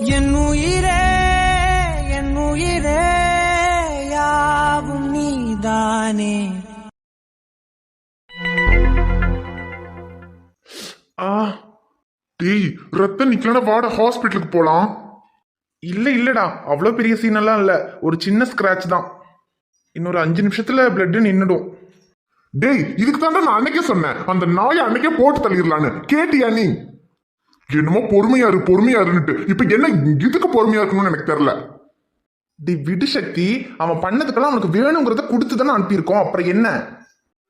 என் உயிரே என் உயிரே யாவும் நீதானே. டேய் ரத்தம் நிக்கலனா வாட ஹாஸ்பிட்டலுக்கு போலாம். இல்லடா அவ்வளோ பெரிய சீன் எல்லாம் இல்ல, ஒரு சின்ன ஸ்கிராட்ச் தான். இன்னொரு 5 நிமிஷத்துல பிளட் நின்னுடும். டேய் இதுக்கு தாண்டா நான் அன்னைக்கே சொன்னேன், அந்த நாயை அன்னைக்கே போட்டு தள்ளிடலான்னு. கேட்டியா நீ? என்னமோ பொறுமையாருன்னுட்டு இப்ப என்ன இதுக்கு பொறுமையா இருக்கணும்னு எனக்கு தெரியல. டி விடு சக்தி, அவன் பண்ணதுக்கெல்லாம் அவனுக்கு வேணுங்கிறத கொடுத்துதானே அனுப்பியிருக்கோம், அப்புறம் என்ன?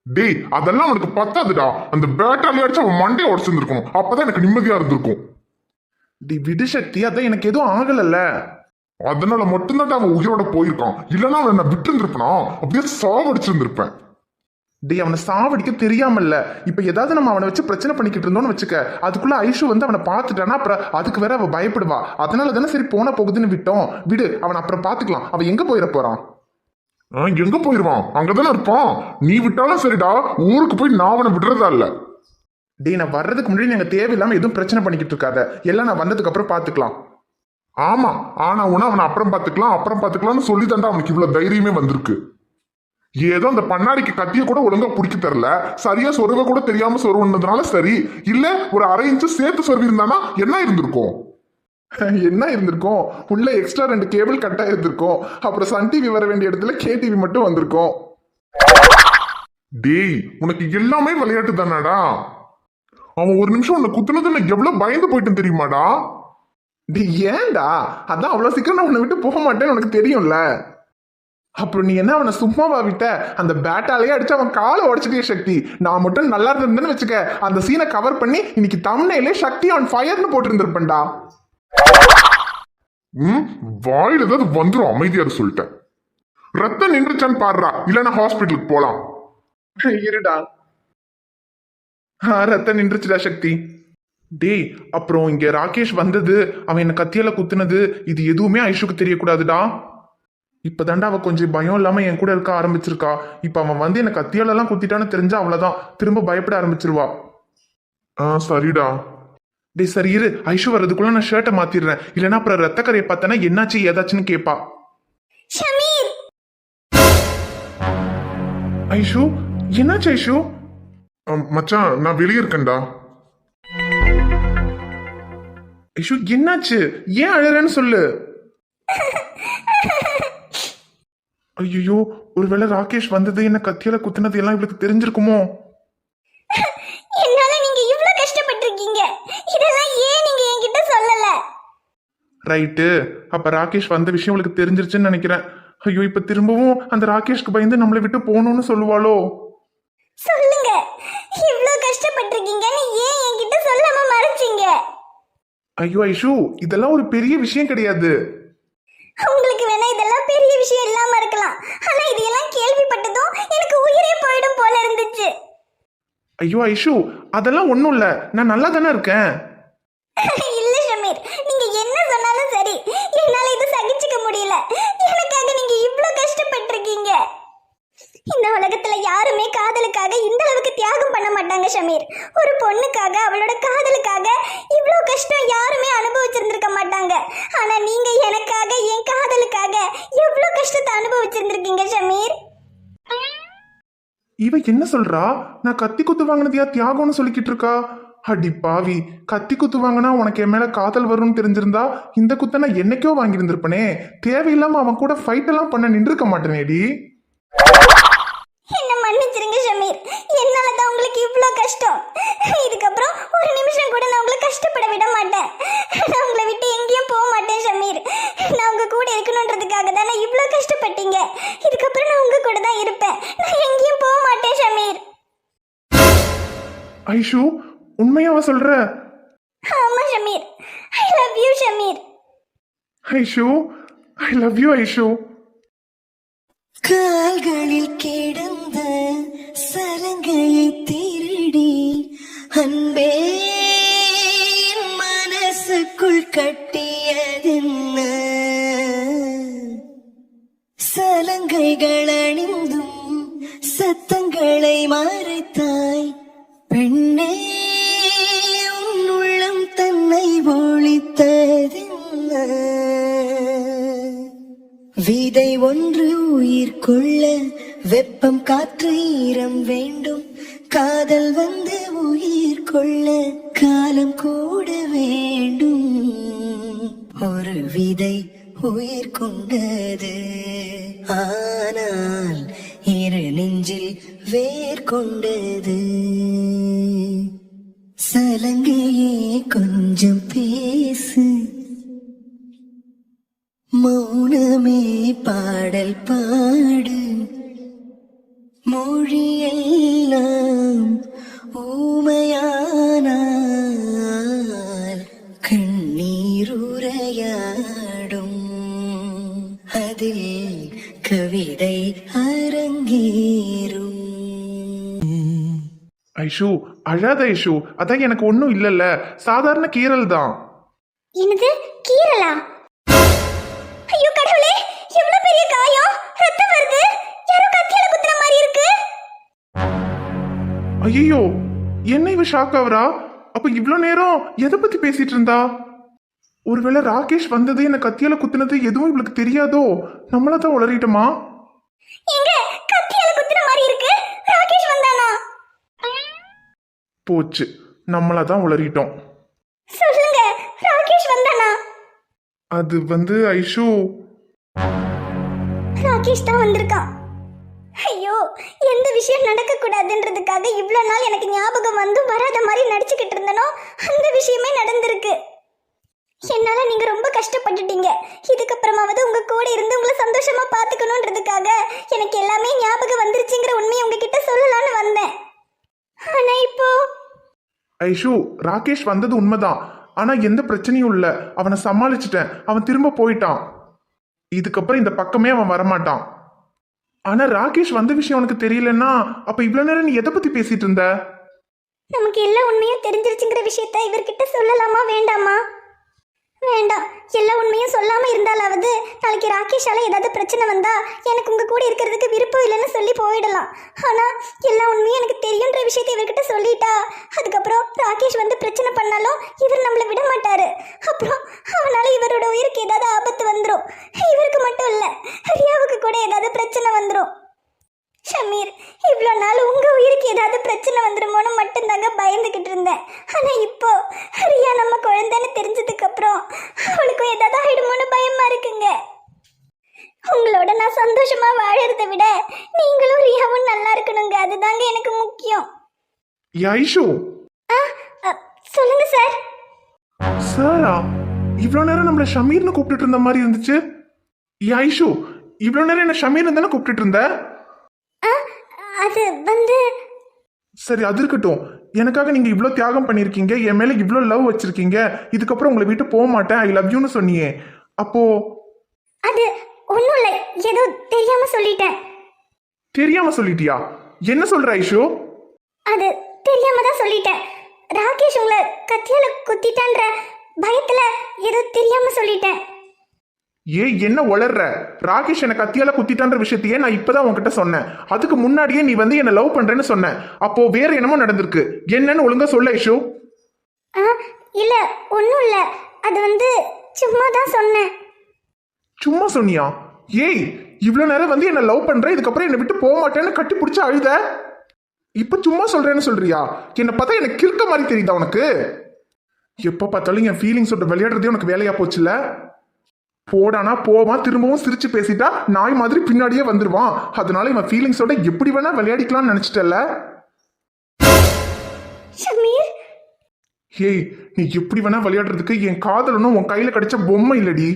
டேய் அதெல்லாம் அவனுக்கு பத்தாதுடா, அந்த பேட்டாலே அடிச்சு அவன் மண்டையை உடச்சிருந்துருக்கணும், அப்பதான் எனக்கு நிம்மதியா இருந்திருக்கும். டி விடு சக்தி, அதான் எனக்கு எதுவும் ஆகலல்ல, அதனால மட்டும்தான் அவன் உயிரோட போயிருக்கான். இல்லைன்னா அவன் நான் விட்டு இருந்திருப்பானா, அப்படியே சாவடிச்சிருந்திருப்பேன். டே அவனை சாவடிக்க தெரியாமல்ல, இப்ப ஏதாவது நம்ம அவனை வச்சு பிரச்சனை பண்ணிக்கிட்டு இருந்தோம்னு வச்சுக்க, அதுக்குள்ள ஐஷு வந்து அவனை பார்த்துட்டானா அப்புறம் அதுக்கு வேற அவ பயப்படுவா. அதனால தானே சரி போன போகுதுன்னு விட்டோம். விடு, அவன் அப்புறம் பாத்துக்கலாம். அவன் எங்க போயிட போறான்? எங்க போயிருவான்? அங்கதானே இருப்பான். நீ விட்டாலும் சரிடா, ஊருக்கு போய் நான் அவனை விடுறதா இல்ல. டே நான் வர்றதுக்கு முன்னாடி நீங்க தேவையில்லாம எதுவும் பிரச்சனை பண்ணிக்கிட்டு இருக்காத, எல்லாம் நான் வந்ததுக்கு அப்புறம் பாத்துக்கலாம். ஆமா, ஆனா உன அவனை அப்புறம் பாத்துக்கலாம்னு சொல்லி தாண்டா அவனுக்கு இவ்வளவு தைரியமே வந்திருக்கு. ஏதோ அந்த பண்ணாடிக்கு கத்திய கூட ஒழுங்கா பிடிக்க தெரியல, சரியா சொருவ கூட தெரியாம சொருவதுனால சரி, இல்ல ஒரு 1/2 இன்ச்சு சேர்த்து சொருவி இருந்தானா என்ன இருந்திருக்கும்? என்ன இருந்திருக்கும்? உள்ள எக்ஸ்ட்ரா 2 கேபிள் கட்டா இருந்திருக்கும். அப்புறம் சன் டிவி வர வேண்டிய இடத்துல KTV மட்டும் வந்திருக்கும். டேய் உனக்கு எல்லாமே விளையாட்டு தானாடா. அவன் ஒரு நிமிஷம் உன்னை குத்துனது நான் எவ்வளவு பயந்து போயிட்டேன் தெரியுமாடா? டே ஏன்டா, அதான் அவ்வளவு சீக்கிரம் நான் உன்னை விட்டு போக மாட்டேன்னு உனக்கு தெரியும்ல. அப்புறம் நீ என்ன அவனை சும்மாவா விட்ட? அந்த பேட்டாலேயே அடிச்சு அவன் காலை உடச்சிட்டே சக்தி. நான் மட்டும் நல்லா இருந்தேன்னு வச்சுக்க, அந்த சீனை கவர் பண்ணி இன்னைக்கு தம்ப்நெயிலே சக்தி ஆன் ஃபயர்னு போட்டிருந்திருப்பேன்டா. வாயில ஏதாவது வந்துடும், அமைதியா சொல்லிட்டேன். ரத்தம் நின்றுச்சான்னு பாடுறா, இல்லைன்னா ஹாஸ்பிட்டலுக்கு போலாம். இருடா, ரத்தம் நின்றுச்சுடா சக்தி. டேய் அப்புறம் இங்க ராகேஷ் வந்தது, அவன் என்ன கத்தியால குத்துனது, இது எதுவுமே ஐஷுக்கு தெரியக்கூடாதுடா. இப்பதாண்டா அவ கொஞ்சம் பயம் இல்லாம என் கூட இருக்க ஆரம்பிச்சிருக்கா. இப்ப அவன் வந்து என்ன கத்தியால எல்லாம் குத்திட்டான்னு தெரிஞ்சா அவ்வளவுதான், திரும்ப பயப்பட ஆரம்பிச்சிருவா. சரிடா. டேய் சரி இரு, ஐஷு வர்றதுக்குள்ள நான் ஷர்ட்டை மாத்திடுறேன், இல்லைன்னா அப்புறம் ரத்த கரையை பார்த்தனா என்னாச்சு ஏதாச்சுன்னு கேப்பா. ஐஷு என்னாச்சு ஐஷு? மச்சான் நான் வெளியே இருக்கேன்டா. ஐஷு என்னாச்சு, ஏன் அழறேன்னு சொல்லு. ஐயோ, ஒருவேளை ராகேஷ் வந்தது என்ன கத்தியால குத்துனது எல்லாம் இவளுக்கு தெரிஞ்சிருக்குமோ? என்னால நீங்க இவ்ளோ கஷ்டப்பட்டிருக்கீங்க, இதெல்லாம் ஏன் நீங்க என்கிட்ட சொல்லல? ரைட்டு, அப்ப ராகேஷ் வந்த விஷயம் உங்களுக்கு தெரிஞ்சிருச்சுன்னு நினைக்கிறேன். ஐயோ, இப்ப திரும்பவும் அந்த ராகேஷ்க்கு பயந்து நம்மளை விட்டு போகணும்னு சொல்லுவாளோ? சொல்லுங்க, இவ்ளோ கஷ்டப்பட்டிருக்கீங்கன்னு ஏன் என்கிட்ட சொல்லாம மறைச்சீங்க? ஐயோ ஐஷு, இதெல்லாம் ஒரு பெரிய விஷயம் கிடையாது. உங்களுக்கு வேணா இதெல்லாம் பெரிய விஷயம் இல்லாம இருக்கலாம், ஆனா இதெல்லாம் கேள்விப்பட்டதும் எனக்கு உயிரே போயிடும் போல இருந்துச்சு. ஐயோ ஐஷு, அதெல்லாம் ஒண்ணும் இல்ல, நான் நல்லா தானே இருக்கேன். இல்ல ஷமீர், நீங்க என்ன சொன்னாலும் சரி, என்னால இது சகிச்சுக்க முடியல. எனக்காக நீங்க இவ்ளோ கஷ்டப்பட்டிருக்கீங்க. இந்த உலகத்துல யாருமே காதலுக்காக இந்த அளவுக்கு தியாகம் பண்ண மாட்டாங்க ஷமீர். ஒரு பொண்ணுக்காக, அவளோட காதலுக்காக இவ்ளோ கஷ்டம் யாருமே அனுபவிச்சிருந்திருக்க மாட்டாங்க. ஆனா நீங்க எனக்காக, என் காதலுக்காக எவ்ளோ கஷ்டத்தை அனுபவிச்சிருந்திருக்கீங்க ஷமீர். இவ என்ன சொல்றா? நான் கத்தி குத்து வாங்கினதையா தியாகம்னு சொல்லிக்கிட்டு இருக்கா? அடி பாவி, கத்தி குத்து வாங்கினா உனக்கு என் மேல காதல் வரும்னு தெரிஞ்சிருந்தா இந்த குத்தை நான் என்னைக்கோ வாங்கியிருந்திருப்பனே. தேவையில்லாம அவன் கூட ஃபைட் எல்லாம் பண்ண நின்றுக்க மாட்டேனேடி. என்ன மன்னிச்சிருங்க ஷமீர், என்னாலதான் உங்களுக்கு இவ்ளோ கஷ்டம். இதுக்கப்புறம் ஒரு நிமிஷம் கூட நான் உங்களை கஷ்டப்பட விட மாட்டேன். நான் உங்களை விட்டு எங்கேயும் போக மாட்டேன் ஷமீர். நான் உங்க கூட இருக்கணுன்றதுக்காக தான் நான் இவ்ளோ கஷ்டப்பட்டீங்க. இதுக்கப்புறம் நான் உங்க கூட தான் இருப்பேன். நான் எங்கேயும் போக மாட்டேன் ஷமீர். ஐஷு, உண்மையாவா சொல்ற? ஆமா Shameer, I love you Shameer. Aishu, I love you Aishu. கால்களில் கிடந்த சலங்கையை திருடி அன்பே மனசுக்குள் கட்டியதென்ன? சலங்கைகள் அணிந்தும் சத்தங்களை மறைத்தாய் பெண்ணே, உன் உள்ளம் தன்னை ஒழித்ததென்ன? விதை ஒன்று உயிர் கொள்ள வெப்பம் காற்று ஈரம் வேண்டும். காதல் வந்து உயிர் கொள்ள காலம் கூட வேண்டும். ஒரு விதை உயிர் கொண்டது, ஆனால் இரு நெஞ்சில் வேர் கொண்டது. சலங்கையே கொஞ்சம் பேசு, மௌனமே பாடல் பாடு. மொழியெல்லாம் ஊமையானால் கண்ணீர் உரையாடும். அதில் கவிதை அரங்கேறும். ஐஷு, அழாத ஐஷு, அதான் எனக்கு ஒன்றும் இல்லைல்ல, சாதாரண கீறல் தான். என்னது கீரலா? ஐயோ கடவுளே, எவ்வளவு பெரிய காயம், ரத்தம் வருது. யாரோ கத்தியால குத்துற மாதிரி இருக்கு. ஐயோ, என்ன இவ ஷாக் ஆவரா? அப்ப இவ்ளோ நேரம் எதை பத்தி பேசிட்டு இருந்தா? ஒருவேளை ராகேஷ் வந்தது என்ன கத்தியால குத்துனது எதுவும் இவளுக்கு தெரியாதோ? நம்மளதான் உளறிட்டோமா? எங்க கத்தியால குத்துற மாதிரி இருக்கு? ராகேஷ் வந்தானா? போச்சு, நம்மளதான் உளறிட்டோம். சொல்லுங்க, ராகேஷ் வந்தானா? அது வந்து ஐஷு, ராகேஷ் தான் வந்திருக்கான். ஐயோ, எந்த விஷயம் நடக்க கூடாதுன்றதுக்காக இவ்வளவு நாள் எனக்கு ஞாபகம் வந்து வராத மாதிரி நடிச்சுக்கிட்டு இருந்தனோ அந்த விஷயமே நடந்திருக்கு. என்னால நீங்க ரொம்ப கஷ்டப்பட்டுட்டீங்க. இதுக்கப்புறமாவது உங்க கூட இருந்து உங்களை சந்தோஷமா பாத்துக்கணும்ன்றதுக்காக எனக்கு எல்லாமே ஞாபகம் வந்துருச்சுங்கிற உண்மையை உங்ககிட்ட சொல்லலாம்னு வந்தேன். ஆனா இப்போ ஐஷு, ராகேஷ் வந்தது உண்மைதான். ஆனா எந்த பிரச்சனையும் இல்ல, அவனை சமாளிச்சுட்டேன். அவன் திரும்ப போயிட்டான். இதுக்கப்புறம் இந்த பக்கமே அவன் வரமாட்டான். ஆனா ராகேஷ் வந்த விஷயம் உனக்கு தெரியலன்னா அப்ப இவ்வளவு நேரம் நீ எதை பத்தி பேசிட்டு இருந்த? நமக்கு எல்லா உண்மையும் தெரிஞ்சிருச்சுங்கிற விஷயத்த இவர்கிட்ட சொல்லலாமா வேண்டாமா? வேண்டாம். எல்லா உண்மையும் சொல்லாம இருந்தாலாவது நாளைக்கு ராகேஷால ஏதாவது பிரச்சனை வந்தா எனக்கு உங்க கூட இருக்கிறதுக்கு விருப்பம் இல்லைன்னு சொல்லி போயிடலாம். ஆனா எல்லா உண்மையும் எனக்கு தெரியுன்ற விஷயத்த இவர்கிட்ட சொல்லிட்டா அதுக்கப்புறம் ராகேஷ் வந்து பிரச்சனை பண்ணாலும் இவர் நம்மளை விட மாட்டாரு. அப்புறம் அவனால இவரோட உயிருக்கு ஏதாவது ஆபத்து வந்துடும். இவருக்கு மட்டும் இல்ல, ரியாவுக்கு கூட ஏதாவது பிரச்சனை வந்துடும். ஷமீர், இவ்வளோ நாள் உங்க உயிருக்கு ஏதாவது பிரச்சனை வந்துடுமோன்னு மட்டும்தாங்க பயந்துகிட்டு இருந்தேன். ஆனா இப்போ ரியா நம்ம குழந்தைன்னு தெரிஞ்சதுக்கு அப்புறம் அவளுக்கும் ஏதாவது ஆயிடுமோன்னு பயமா இருக்குங்க. உங்களோட நான் சந்தோஷமா வாழறதை விட நீங்களும் ரியாவும் நல்லா இருக்கணுங்க, அதுதாங்க எனக்கு முக்கியம். ஐஷு, சொல்லுங்க சார். சாரா, இவ்வளவு நேரம் நம்மள ஷமீர்னு கூப்பிட்டு இருந்த மாதிரி இருந்துச்சு. ஐஷு, இவ்வளவு நேரம் என்ன ஷமீர்னு தானே கூப்பிட்டு இருந்த? அது வந்து சரி, அது இருக்கட்டும். எனக்காக நீங்க இவ்ளோ தியாகம் பண்ணிருக்கீங்க, என் மேல இவ்ளோ லவ் வச்சிருக்கீங்க. இதுக்கப்புறம் உங்களை விட்டு போக மாட்டேன், ஐ லவ் யூன்னு சொன்னியே, அப்போ அது ஒன்றும் இல்லை, ஏதோ தெரியாம சொல்லிட்டேன். தெரியாம சொல்லிட்டியா? என்ன சொல்ற ஐஷு? அது தெரியாம தான் சொல்லிட்டேன். ராகேஷ் உங்களை கத்தியால குத்திட்டான்ற பயத்துல ஏதோ தெரியாம சொல்லிட்டேன். என்ன உளர்ற? ராகேஷ் எனக்கு கத்தியால குத்திட்டான்ற விஷயத்தையே நான் இப்பதான் உன்கிட்ட சொன்னேன். அதுக்கு முன்னாடியே நீ வந்து என்ன லவ் பண்றேன்னு சொன்ன. அப்போ வேற என்னமோ நடந்திருக்கு. என்னன்னு ஒழுங்கா சொல்ல ஐஷு. இல்ல, ஒன்றும் இல்லை, அது வந்து சும்மா தான் சொன்னேன். சும்மா சொன்னியா? ஏய், இவ்வளவு நேரம் வந்து என்ன லவ் பண்ற, இதுக்கப்புறம் என்னை விட்டு போக மாட்டேன்னு கட்டி பிடிச்ச அழுத. இப்ப சும்மா சொல்றேன்னு சொல்றியா? என்ன பார்த்தா எனக்கு கிறுக்க மாதிரி தெரியுதா உனக்கு? எப்ப பார்த்தாலும் என் ஃபீலிங்ஸோட விளையாடுறதே உனக்கு வேலையா போச்சுல. போடானா போவான், திரும்பவும் சிரிச்சு பேசிட்டா நாய் மாதிரி பின்னாடியே வந்துருவான். அதனால இவன் ஃபீலிங்ஸோட எப்படி வேணா விளையாடிக்கலாம்னு நினைச்சிட்டல. ஏய், நீ எப்படி வேணா விளையாடுறதுக்கு என் காதலனும் உன் கையில கிடைச்ச பொம்மை இல்லடி.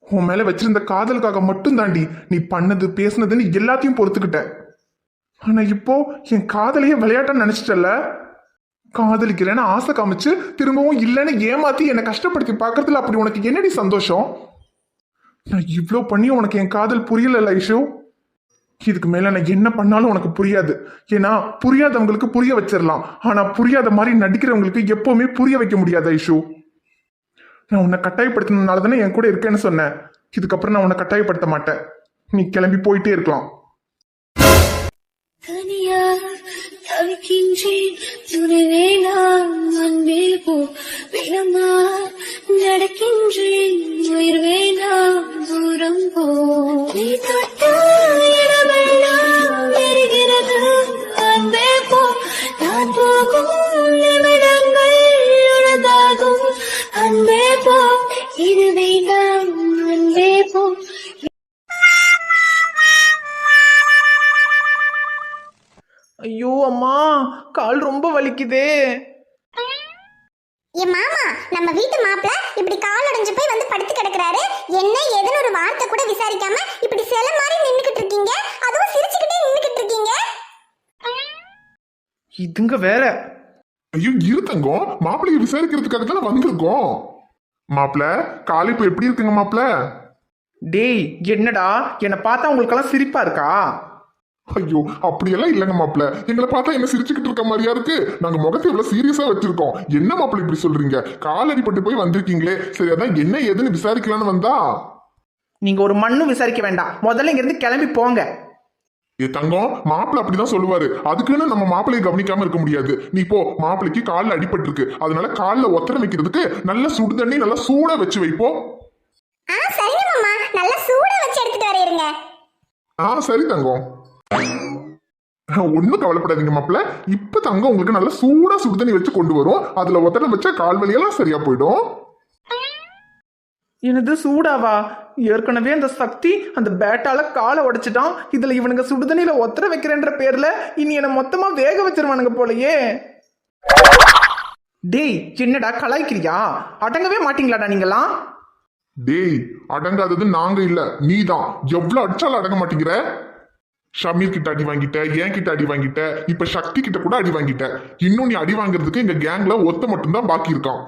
உன் மேல வச்சிருந்த காதலுக்காக மட்டும் தாண்டி நீ பண்ணது பேசுனதுன்னு எல்லாத்தையும் பொறுத்துக்கிட்ட. ஆனா இப்போ என் காதலையே விளையாட்ட நினைச்சிட்டல. காதலிக்கிறேன்னு ஆசை காமிச்சு திரும்பவும் இல்லைன்னு ஏமாத்தி என்னை கஷ்டப்படுத்தி பார்க்கறதுல அப்படி உனக்கு என்னடி சந்தோஷம்? நான் இவ்வளோ பண்ணி உனக்கு என் காதல் புரியல ஐஷு. இதுக்கு மேல நான் என்ன பண்ணாலும் உனக்கு புரியாது. ஏன்னா புரியாதவங்களுக்கு புரிய வச்சிடலாம், ஆனா புரியாத மாதிரி நடிக்கிறவங்களுக்கு எப்பவுமே புரிய வைக்க முடியாது ஐஷு. நான் உன்னை கட்டாயப்படுத்தினால தானே என் கூட இருக்கேன்னு சொன்னேன். இதுக்கப்புறம் நான் உன்னை கட்டாயப்படுத்த மாட்டேன். நீ கிளம்பி போயிட்டே இருக்கலாம். நடக்கின்றேன், உயிர் வேணாம், தூரம் போ. இது வேண்டாம் அன்பே போ. ஐயோ அம்மா, கால் ரொம்ப வலிக்குதே. என் மாமா நம்ம வீட்டு மாப்பிள்ள இப்படி கால் உடைஞ்சு போய் வந்து படுத்து கிடக்குறாரு. என்ன ஏதுன்னு ஒரு வார்த்தை கூட விசாரிக்காம இப்படி சில மாதிரி நின்னுக்கிட்டு இருக்கீங்க, அதுவும் சிரிச்சுக்கிட்டே நின்னுக்கிட்டு இருக்கீங்க. இதுங்க வேற. ஐயோ இரு தங்கம், மாப்பிள்ளைய விசாரிக்கிறதுக்காக தானே வந்திருக்கோம். மாப்பிள்ள காலை இப்ப எப்படி இருக்குங்க மாப்பிள்ள? டேய் என்னடா, என்னை பார்த்தா உங்களுக்கெல்லாம் சிரிப்பா இருக்கா? ஐயோ அப்படியெல்லாம் இல்லைங்க மாப்பிள்ள, எங்களை பார்த்தா என்ன சிரிச்சுக்கிட்டு இருக்க மாதிரியா இருக்கு? நாங்க முகத்தை எவ்வளவு சீரியஸா வச்சிருக்கோம். என்ன மாப்பிள்ள இப்படி சொல்றீங்க? கால் அடிபட்டு போய் வந்திருக்கீங்களே, சரி அதான் என்ன ஏதுன்னு விசாரிக்கலான்னு வந்தா. நீங்க ஒரு மண்ணும் விசாரிக்க வேண்டாம், முதல்ல இங்க இருந்து கிளம்பி போங்க. ஏ தங்கம், மாப்பிள்ள அப்படிதான் சொல்லுவாரு. அதுக்குன்னு நம்ம மாப்பிள்ளையை கவனிக்காம இருக்க முடியாது. நீ போ, மாப்பிள்ளைக்கு காலில் அடிபட்டு இருக்கு, அதனால காலில் ஒத்தனை வைக்கிறதுக்கு நல்ல சுடு தண்ணி நல்லா சூடா வச்சு வைப்போ. சரிங்க மாமா, நல்லா சூடா வச்சு எடுத்துட்டு வரீங்க. சரி தங்கம், ஒன்னும் கவலைப்படாதீங்க மாப்பிள்ள. இப்ப தங்கம் உங்களுக்கு நல்ல சூடா சுடு தண்ணி வச்சு கொண்டு வரும். அதுல ஒத்தனை வச்சா கால் வலியெல்லாம் சரியா போயிடும். எனது சூடாவா? ஏற்கனவே அந்த சக்தி அந்த பேட்டால காலை உடைச்சிட்டான். இதுல இவனுங்க சுடுதண்ணில ஒத்தர வைக்கிறேன்ற பேர்ல இனி என்ன மொத்தமா வேக வச்சிருவானுங்க போலயே. டேய் என்னடா கலாய்க்கிறியா? அடங்கவே மாட்டீங்களாடா நீங்களாம்? டேய் அடங்காதது நாங்க இல்ல, நீதான். எவ்வளவு அடிச்சாலும் அடங்க மாட்டேங்கிற. ஷமீர் கிட்ட அடி வாங்கிட்ட, என் கிட்ட அடி வாங்கிட்ட, இப்ப சக்தி கிட்ட கூட அடி வாங்கிட்ட. இன்னும் நீ அடி வாங்குறதுக்கு எங்க கேங்ல ஒத்த மட்டும்தான் பாக்கி இருக்கான்.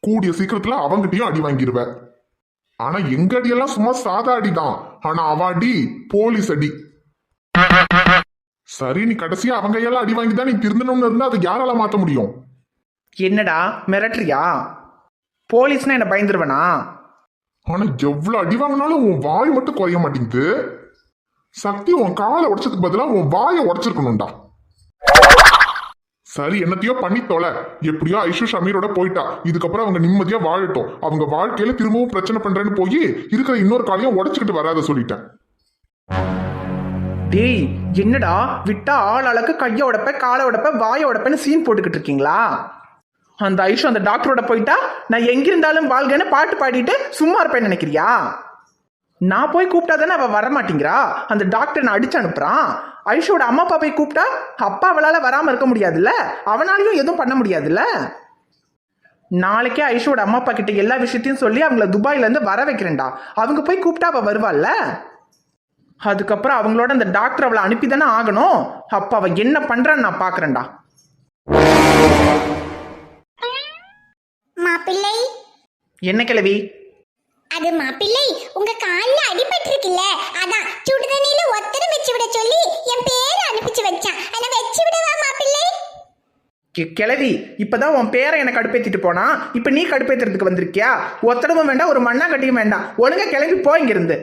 கூடிய சீக்கிரத்துல அவங்கிட்டயும் அடி வாங்கிருவ. ஆனா எங்க அடியெல்லாம் சும்மா சாதா அடிதான், ஆனா அவ அடி போலீஸ் அடி. சரி, நீ கடைசியா அவங்க எல்லாம் அடி வாங்கிதான் நீ திருந்தணும்னு இருந்தா அதை யாரால மாத்த முடியும்? என்னடா மிரட்டுறியா? போலீஸ்னா என்ன பயந்துருவனா? ஆனா எவ்வளவு அடி வாங்கினாலும் உன் வாய் மட்டும் குறைய மாட்டேங்குது. சக்தி உன் காலை உடைச்சதுக்கு பதிலா உன் வாயை உடைச்சிருக்கணும்டா. சரி, என்னத்தையோ பண்ணி தொலை. எப்படியோ ஐஷு ஷமீரோட போயிட்டா. இதுக்கப்புறம் அவங்க நிம்மதியா வாழட்டும். அவங்க வாழ்க்கையில திரும்பவும் பிரச்சனை பண்றேன்னு போய் இருக்கிற இன்னொரு காலையும் உடைச்சுக்கிட்டு வராத சொல்லிட்டேன். டேய் என்னடா, விட்டா ஆள் அளக்கு கையை உடைப்ப, காலை உடைப்ப, வாயை உடைப்பன்னு சீன் போட்டுக்கிட்டு இருக்கீங்களா? அந்த ஐஷு அந்த டாக்டரோட போயிட்டா நான் எங்கிருந்தாலும் வாழ்கன்னு பாட்டு பாடிட்டு சும்மா இருப்பேன்னு நினைக்கிறியா? நான் போய் கூப்பிட்டா தானே அவ வரமாட்டேங்கிறா. அந்த டாக்டர் நான் அடிச்சு அனுப்புறான். ஐஷோட அம்மா அப்பா போய் கூப்பிட்டா அப்பா அவளால வராம இருக்க முடியாதுல்ல, அவனாலையும் எதுவும் பண்ண முடியாதுல்ல. நாளைக்கே ஐஷோட அம்மா அப்பா கிட்ட எல்லா விஷயத்தையும் சொல்லி அவங்கள துபாயில இருந்து வர வைக்கிறேன்டா. அவங்க போய் கூப்பிட்டா அவ வருவாள்ல. அதுக்கப்புறம் அவங்களோட அந்த டாக்டர் அவளை அனுப்பி தானே ஆகணும். அப்ப அவ என்ன பண்றான்னு நான் பாக்குறேன்டா. மாப்பிள்ளை, என்ன கிழவி? அது மாப்பிள்ளை, உங்க கால்ல அடிபட்டிருக்குல்ல, அதான் சுடுதண்ணில ஒத்தனை வச்சு விட சொல்லி என் பேரை அனுப்பிச்சு வச்சான். ஆனா வச்சு விடவா மாப்பிள்ளை? கிழவி, இப்பதான் உன் பேரை எனக்கு கடுப்பேத்திட்டு போனா, இப்ப நீ கடுப்பேத்துறதுக்கு வந்திருக்கியா? ஒத்தடமும் வேண்டாம், ஒரு மண்ணா கட்டியும் வேண்டாம். ஒழுங்கா கிளம்பி போ இங்க இருந்து.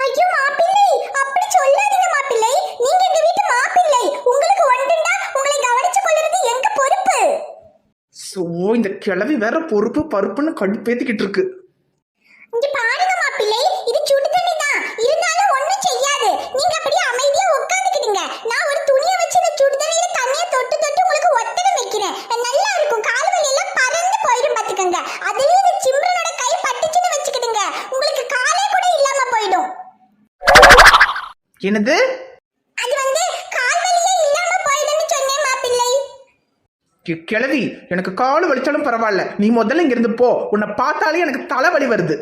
ஐயோ மாப்பிள்ளை, அப்படி சொல்லாதீங்க மாப்பிள்ளை. நீங்க எங்க வீட்டு மாப்பிள்ளை. உங்களுக்கு ஒன்றுண்டா உங்களை கவனிச்சு கொள்றது எங்க பொறுப்பு. சோ இந்த கிழவி வேற பொறுப்பு பருப்புன்னு கடுப்பேத்திக்கிட்டு இருக்கு. இங்க பாருங்க மாப்பிள்ளை, இது சுடு தண்ணி தான், இருந்தாலும் ஒண்ணும் செய்யாது. நீங்க அப்படியே அமைதியா உட்கார்ந்துக்கிடுங்க. நான் ஒரு துணியை வச்சு இந்த சுடு தண்ணியில தண்ணியை தொட்டு தொட்டு உங்களுக்கு ஒத்தனை வைக்கிறேன். நல்லா இருக்கும். கால் வலி எல்லாம் பறந்து போயிடும் பாத்துக்கங்க. அதுலயும் இந்த சிம்ரனோட கை பட்டுச்சுன்னு வச்சுக்கிடுங்க, உங்களுக்கு காலே கூட இல்லாம போயிடும். என்னது? அது வந்து கால் வலியே இல்லாம போயிடும்னு சொன்னேன் மாப்பிள்ளை. கிழவி, எனக்கு கால் வலிச்சாலும் பரவாயில்ல, நீ முதல்ல இங்க இருந்து போ. உன்னை பார்த்தாலே எனக்கு தலைவலி வருது.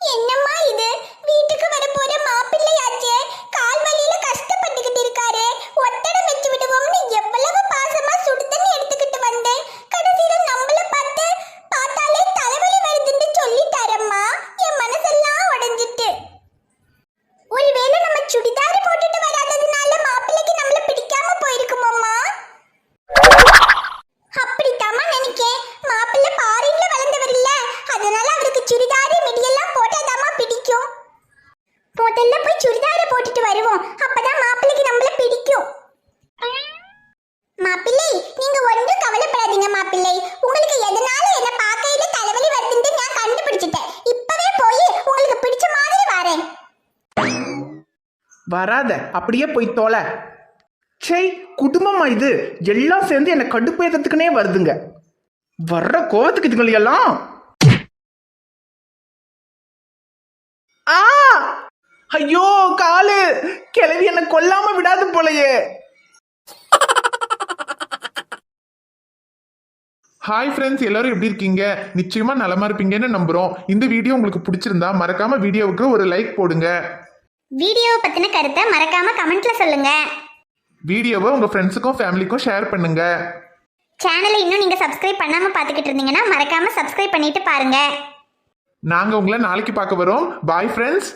என்னம்மா இது, வீட்டுக்கு வர போற மாப்பிள்ளையாச்சே, கால் வலியில கஷ்டப்பட்டுக்கிட்டு இருக்காரு. ஒத்தடை வச்சு விடுவோம்னு எவ்வளவு பாசமா சுடு தண்ணி எடுத்துக்கிட்டு வந்தேன். கடைசியில நம்மள பார்த்தாலே தலைவலி வருதுன்னு சொல்லிட்டாரம்மா. என் மனசெல்லாம் உடைஞ்சிட்டு. ஒருவேளை நம்ம சுடிதார் போட்டுட்டு வராததுனால மாப்பிள்ளைக்கு நம்மள பிடிக்காம போயிருக்குமோம்மா? அப்படித்தாம்மா நினைக்கேன். மாப்பிள்ளை பாரின்ல வளர்ந்தவர் இல்ல, அதனால அவருக்கு சுடிதாரு மிடியெல்லாம் போட்டாதாம்மா பிடிக்கும். முதல்ல போய் சுடிதாரை போட்டுட்டு வருவோம், அப்பதான் மாப்பிள்ளைக்கு நம்மள பிடிக்கும். மாப்பிள்ளை, நீங்க ஒன்றும் கவலைப்படாதீங்க மாப்பிள்ளை. உங்களுக்கு எதனால என்ன பார்க்கையில தலைவலி வருதுன்னு நான் கண்டுபிடிச்சிட்டேன். இப்பவே போய் உங்களுக்கு பிடிச்ச மாதிரி வரேன். வராத, அப்படியே போய் தோல. சே, குடும்பமா இது? எல்லாம் சேர்ந்து என்னை கடுப்பேத்துக்குனே வருதுங்க. வர்ற கோவத்துக்கு இதுங்களெல்லாம். ஆ, ஐயோ காலு, கிளவி என்னை கொல்லாம விடாது போலயே. ஹாய் ஃப்ரெண்ட்ஸ், எல்லாரும் எப்படி இருக்கீங்க? நிச்சயமா நலமா இருப்பீங்கன்னு நம்புறோம். இந்த வீடியோ உங்களுக்கு பிடிச்சிருந்தா மறக்காம வீடியோவுக்கு ஒரு லைக் போடுங்க. வீடியோவை பத்தின கருத்தை மறக்காம கமெண்ட்ல சொல்லுங்க. வீடியோவை உங்க ஃப்ரெண்ட்ஸுக்கும் ஃபேமிலிக்கும் ஷேர் பண்ணுங்க. சேனலை இன்னும் நீங்க சப்ஸ்கிரைப் பண்ணாம பாத்துக்கிட்டு இருந்தீங்கன்னா மறக்காம சப்ஸ்கிரைப் பண்ணிட்டு பாருங்க. நாங்க உங்களை நாளைக்கு பார்க்க வரோம். Bye friends.